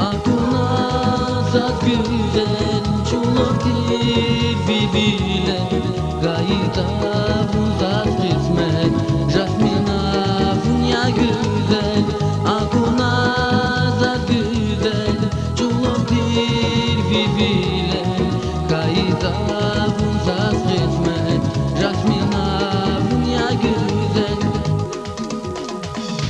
Akuna zat güzel çuloti bibile Gayita vuzat kısmet Jasmina vunya güzel Akuna zat güzel çuloti bibile Gayita vuzat kısmet Jasmina vunya güzel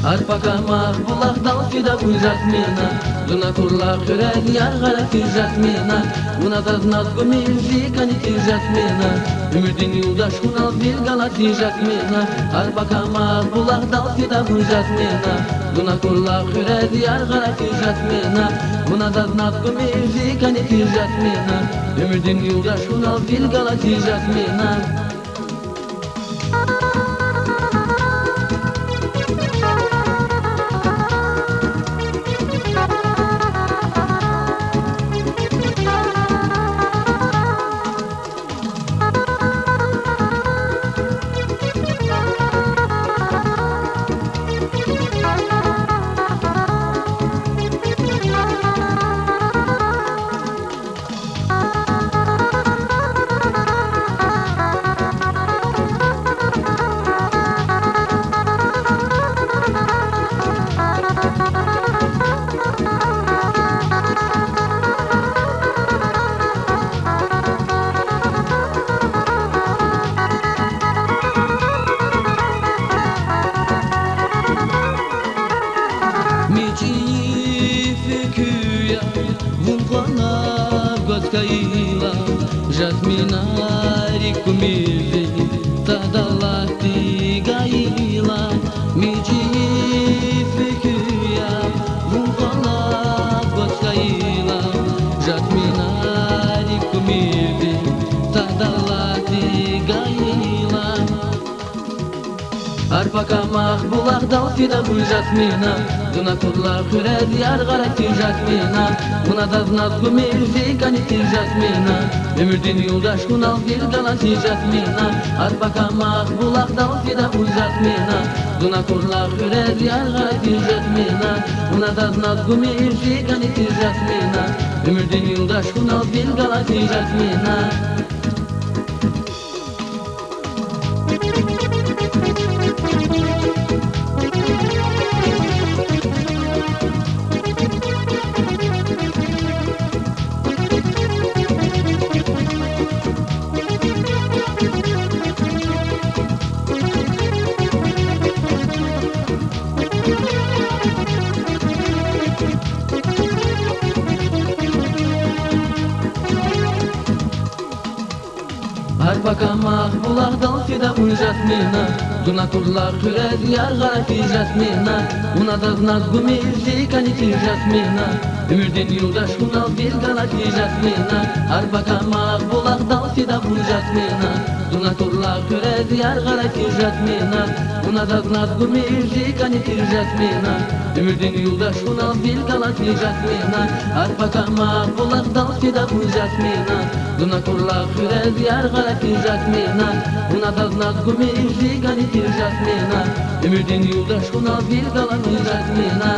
Arpakamak bulak dal fida kuy jasmina Duna kurla kürel yar gara ki jasmina Buna taznat gumilzi kani ki jasmina Ümidin yoldaş kunal bir gala ki jasmina Arpakamak bulak dal fida kuy jasmina Duna kurla kürel yar gara ki jasmina Buna taznat gumilzi kani ki jasmina Ümidin yoldaş kunal bir gala ki jasmina Kaila, jasmina rikumizi, tadalati gaila, miji fikuya, vumpala kaila, jasmina rikumizi, tadalati gaila. Arpakamak bulak dal fida bu jasmina Duna kurla küred yar gara ki jasmina Buna da znat gumilzi kani ki jasmina Ömürdin yoldaş kunal bir gala ki jasmina Arpakamak bulak dal fida bu jasmina Duna kurla küred yar gara ki jasmina Buna da znat gumilzi kani ki jasmina Ömürdin yoldaş kunal bir gala ki jasmina Arpakamak bulak dal fida bu jasmina Duna kurla küred yar gara ki jasmina Buna da znat gumilzi kani ki jasmina Ümürdin yoldaş kunal bir gala ki jasmina Arpakamak bulak dal fida bu jasmina Duna kurla küred yar gara ki jasmina Buna da znat gumilzi kani ki jasmina Ümürdin yoldaş kunal bir gala ki jasmina Arpakamak bulak dal fida bu jasmina Duna kurla küred yar gara ki jasmina Buna da znat gumilzi kani ki jasmina Ümürdin yoldaş kunal bir gala ki jasmina